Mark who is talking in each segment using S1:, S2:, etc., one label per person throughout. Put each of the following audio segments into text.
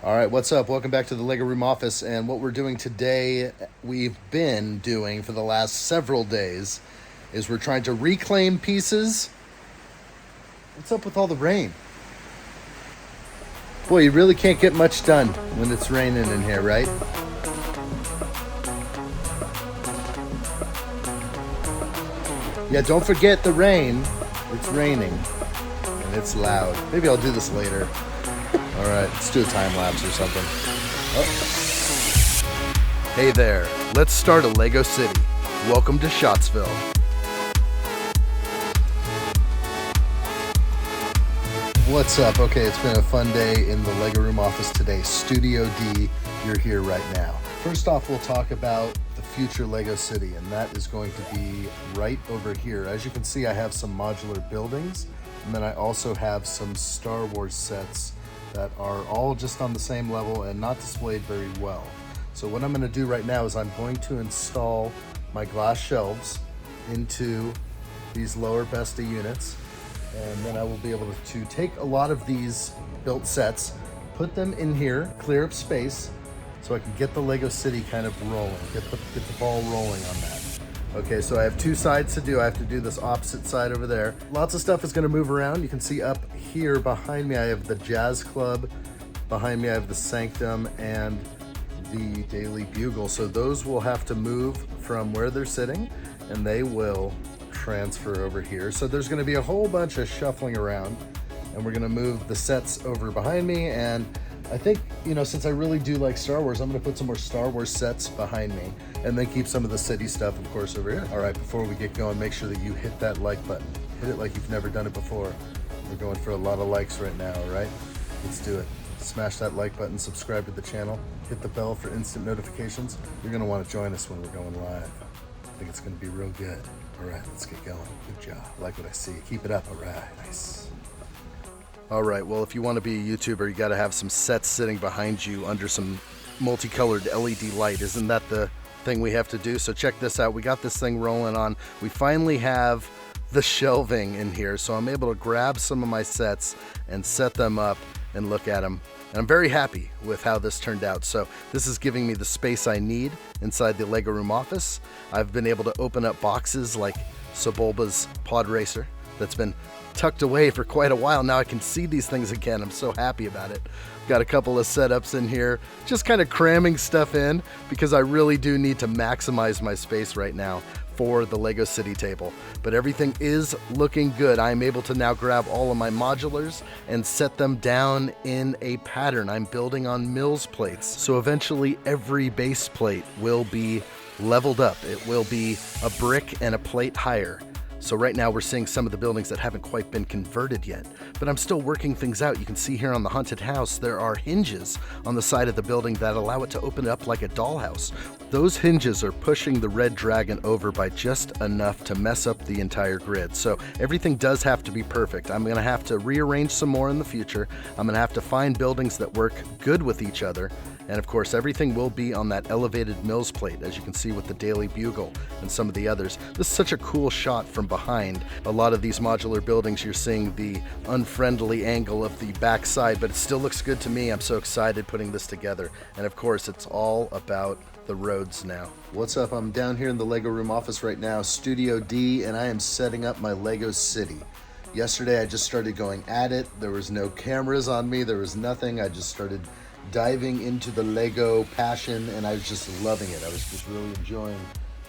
S1: All right, what's up? Welcome back to the Lego Room office. And what we're doing today, we've been doing for the last several days, is we're trying to reclaim pieces. What's up with all the rain? Boy, you really can't get much done when it's raining in here, right? Yeah, don't forget the rain. It's raining and it's loud. Maybe I'll do this later. All right, let's do a time lapse or something. Oh. Hey there, let's start a Lego city. Welcome to Shotsville. What's up? Okay, it's been a fun day in the Lego Room office today. Studio D, you're here right now. First off, we'll talk about the future Lego city, and that is going to be right over here. As you can see, I have some modular buildings, and then I also have some Star Wars sets that are all just on the same level and not displayed very well. So what I'm going to do right now is I'm going to install my glass shelves into these lower Besta units, and then I will be able to take a lot of these built sets, put them in here, clear up space, so I can get the Lego city kind of rolling, get the ball rolling on that. Okay, so I have two sides to do. I have to do this opposite side over there. Lots of stuff is gonna move around. You can see up here behind me, I have the Jazz Club. Behind me, I have the Sanctum and the Daily Bugle. So those will have to move from where they're sitting, and they will transfer over here. So there's gonna be a whole bunch of shuffling around, and we're gonna move the sets over behind me. And I think, since I really do like Star Wars, I'm gonna put some more Star Wars sets behind me and then keep some of the city stuff, of course, over here. All right, before we get going, make sure that you hit that like button. Hit it like you've never done it before. We're going for a lot of likes right now, all right? Let's do it. Smash that like button, subscribe to the channel, hit the bell for instant notifications. You're gonna wanna join us when we're going live. I think it's gonna be real good. All right, let's get going. Good job. I like what I see. Keep it up. All right, nice. All right, well, if you want to be a YouTuber, you got to have some sets sitting behind you under some multicolored LED light. Isn't that the thing we have to do? So check this out. We got this thing rolling on. We finally have the shelving in here, so I'm able to grab some of my sets and set them up and look at them. And I'm very happy with how this turned out. So this is giving me the space I need inside the Lego Room office. I've been able to open up boxes like Sebulba's Pod Racer that's been tucked away for quite a while. Now I can see these things again. I'm so happy about it. Got a couple of setups in here, just kind of cramming stuff in because I really do need to maximize my space right now for the Lego City table. But everything is looking good. I'm able to now grab all of my modulars and set them down in a pattern. I'm building on Mills plates. So eventually every base plate will be leveled up. It will be a brick and a plate higher. So right now we're seeing some of the buildings that haven't quite been converted yet, but I'm still working things out. You can see here on the haunted house, there are hinges on the side of the building that allow it to open up like a dollhouse. Those hinges are pushing the red dragon over by just enough to mess up the entire grid. So everything does have to be perfect. I'm gonna have to rearrange some more in the future. I'm gonna have to find buildings that work good with each other. And of course, everything will be on that elevated Mills plate, as you can see with the Daily Bugle and some of the others. This is such a cool shot from behind. A lot of these modular buildings, you're seeing the unfriendly angle of the back side, but it still looks good to me. I'm so excited putting this together. And of course, it's all about the roads now. What's up? I'm down here in the Lego Room office right now, Studio D, and I am setting up my Lego city. Yesterday, I just started going at it. There was no cameras on me. There was nothing. I just started diving into the Lego passion, and I was just loving it. I was just really enjoying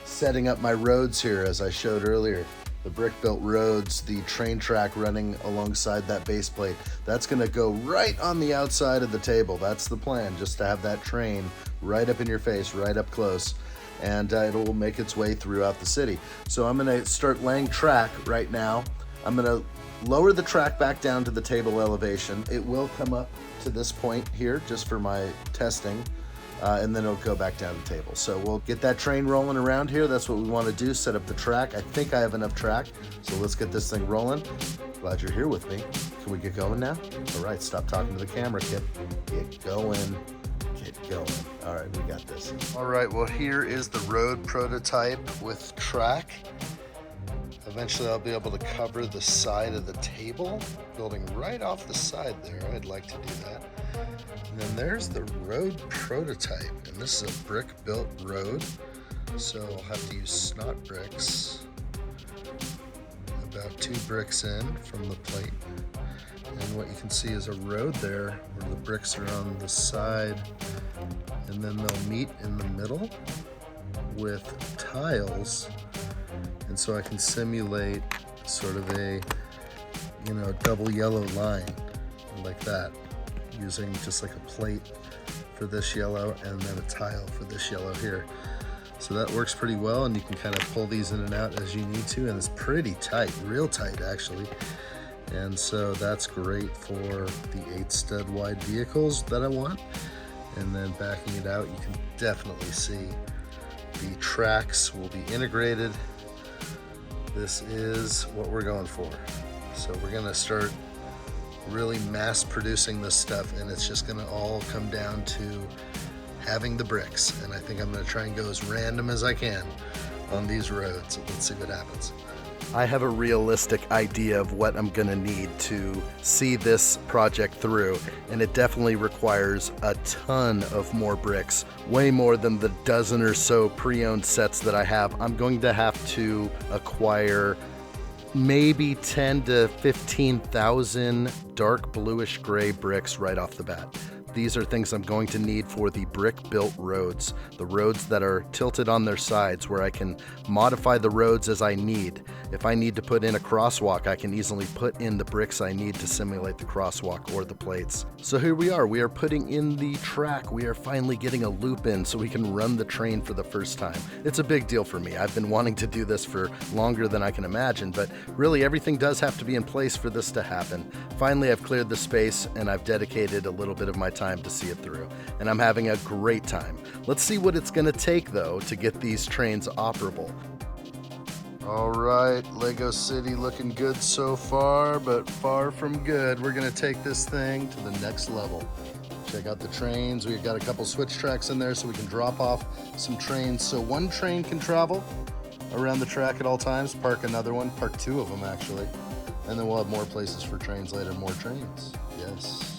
S1: setting up my roads here, as I showed earlier. The brick-built roads, the train track running alongside that base plate. That's gonna go right on the outside of the table. That's the plan, just to have that train right up in your face, right up close, and it'll make its way throughout the city. So I'm gonna start laying track right now. I'm gonna lower the track back down to the table elevation. It will come up to this point here just for my testing, and then it'll go back down the table. So we'll get that train rolling around here. That's what we want to do, set up the track. I think I have enough track, so let's get this thing rolling. Glad you're here with me. Can we get going now? All right, stop talking to the camera, Kip. Get going. Get going. All right, we got this. All right, well, here is the road prototype with track. Eventually I'll be able to cover the side of the table, building right off the side there. I'd like to do that. And then there's the road prototype, and this is a brick built road. So I'll have to use snot bricks, about 2 bricks in from the plate. And what you can see is a road there where the bricks are on the side, and then they'll meet in the middle with tiles. And so I can simulate sort of a, double yellow line like that, using just like a plate for this yellow and then a tile for this yellow here. So that works pretty well, and you can kind of pull these in and out as you need to, and it's pretty tight, real tight actually. And so that's great for the 8-stud wide vehicles that I want. And then backing it out, you can definitely see the tracks will be integrated. This is what we're going for. So we're gonna start really mass producing this stuff, and it's just gonna all come down to having the bricks. And I think I'm gonna try and go as random as I can on these roads. Let's see what happens. I have a realistic idea of what I'm gonna need to see this project through, and it definitely requires a ton of more bricks, way more than the dozen or so pre-owned sets that I have. I'm going to have to acquire maybe 10 to 15,000 dark bluish gray bricks right off the bat. These are things I'm going to need for the brick-built roads, the roads that are tilted on their sides, where I can modify the roads as I need. If I need to put in a crosswalk, I can easily put in the bricks I need to simulate the crosswalk or the plates. So here we are putting in the track. We are finally getting a loop in so we can run the train for the first time. It's a big deal for me. I've been wanting to do this for longer than I can imagine, but really everything does have to be in place for this to happen. Finally, I've cleared the space and I've dedicated a little bit of my time to see it through, and I'm having a great time. Let's see what it's gonna take though to get these trains operable. All right, Lego City looking good so far, but far from good. We're gonna take this thing to the next level. Check out the trains. We've got a couple switch tracks in there so we can drop off some trains. So one train can travel around the track at all times, park another one, park 2 of them actually. And then we'll have more places for trains later, more trains. Yes.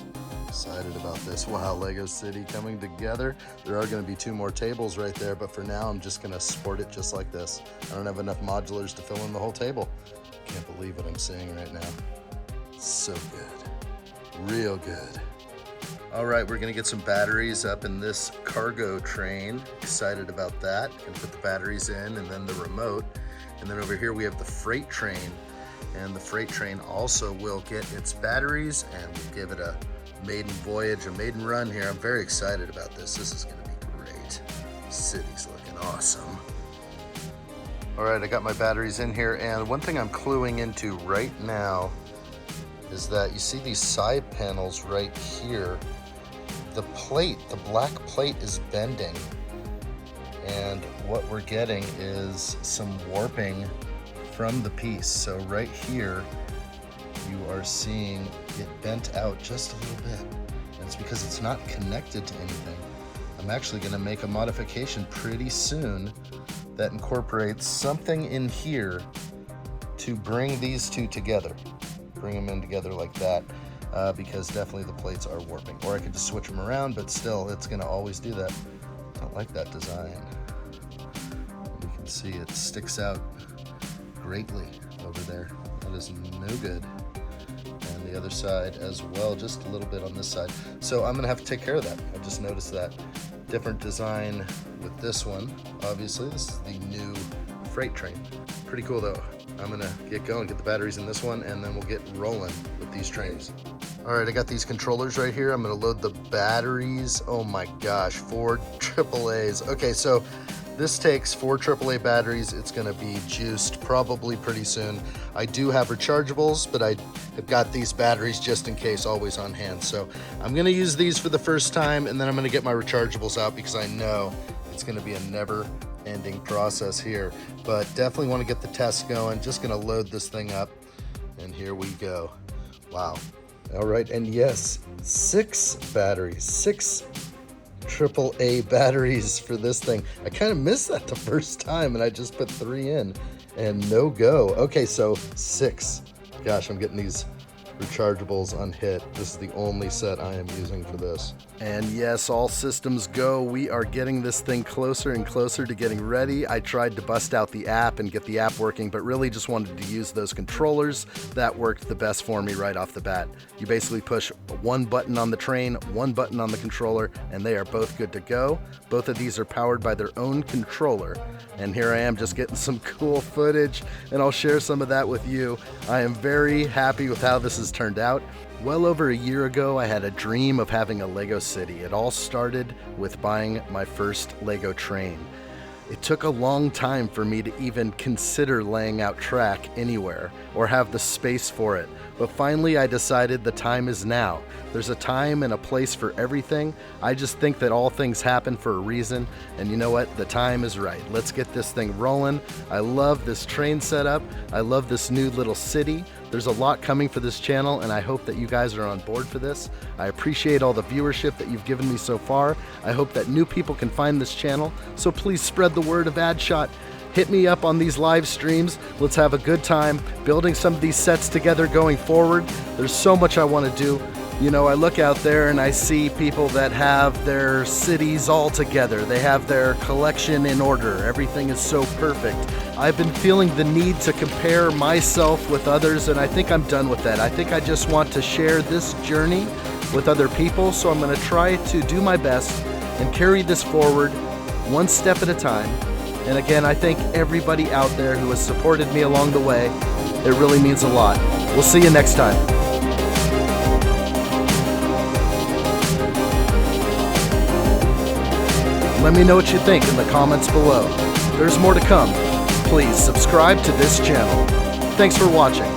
S1: Excited about this. Wow, Lego City coming together. There are going to be 2 more tables right there, but for now I'm just going to sport it just like this. I don't have enough modulars to fill in the whole table. Can't believe what I'm seeing right now. So good. Real good. All right, we're going to get some batteries up in this cargo train. Excited about that. Going to put the batteries in and then the remote. And then over here we have the freight train. And the freight train also will get its batteries, and we'll give it a maiden voyage, a maiden run here. I'm very excited about this. This is going to be great. City's looking awesome. All right, I got my batteries in here, and one thing I'm cluing into right now is that you see these side panels right here. The plate, the black plate is bending, and what we're getting is some warping from the piece. So right here, you are seeing it bent out just a little bit. And it's because it's not connected to anything. I'm actually gonna make a modification pretty soon that incorporates something in here to bring these 2 together. Bring them in together like that, because definitely the plates are warping. Or I could just switch them around, but still, it's gonna always do that. I don't like that design. You can see it sticks out greatly over there. That is no good. And the other side as well, just a little bit on this side. So I'm gonna have to take care of that. I just noticed that. Different design with this one. Obviously, this is the new freight train. Pretty cool though. I'm gonna get going, get the batteries in this one, and then we'll get rolling with these trains. All right, I got these controllers right here. I'm gonna load the batteries. Oh my gosh, 4 AAAs. Okay, so this takes 4 AAA batteries. It's gonna be juiced probably pretty soon. I do have rechargeables, but I have got these batteries just in case, always on hand. So I'm gonna use these for the first time, and then I'm gonna get my rechargeables out because I know it's gonna be a never-ending process here. But definitely wanna get the test going. Just gonna load this thing up, and here we go. Wow. All right, and yes, 6 batteries, 6 AAA batteries for this thing. I kind of missed that the first time, and I just put 3 in. and no go. Okay, so 6. Gosh, I'm getting these rechargeables unhit. This is the only set I am using for this. And yes, all systems go. We are getting this thing closer and closer to getting ready. I tried to bust out the app and get the app working, but really just wanted to use those controllers. That worked the best for me right off the bat. You basically push one button on the train, one button on the controller, and they are both good to go. Both of these are powered by their own controller. And here I am just getting some cool footage, and I'll share some of that with you. I am very happy with how this has turned out. Well over a year ago, I had a dream of having a Lego city. It all started with buying my first Lego train. It took a long time for me to even consider laying out track anywhere or have the space for it. But finally I decided the time is now. There's a time and a place for everything. I just think that all things happen for a reason, and you know what? The time is right. Let's get this thing rolling. I love this train setup. I love this new little city. There's a lot coming for this channel, and I hope that you guys are on board for this. I appreciate all the viewership that you've given me so far. I hope that new people can find this channel, so please spread the word of AddShot. Hit me up on these live streams. Let's have a good time building some of these sets together going forward. There's so much I want to do. You know, I look out there and I see people that have their cities all together. They have their collection in order. Everything is so perfect. I've been feeling the need to compare myself with others, and I think I'm done with that. I think I just want to share this journey with other people, so I'm going to try to do my best and carry this forward one step at a time. And again, I thank everybody out there who has supported me along the way. It really means a lot. We'll see you next time. Let me know what you think in the comments below. There's more to come. Please subscribe to this channel. Thanks for watching.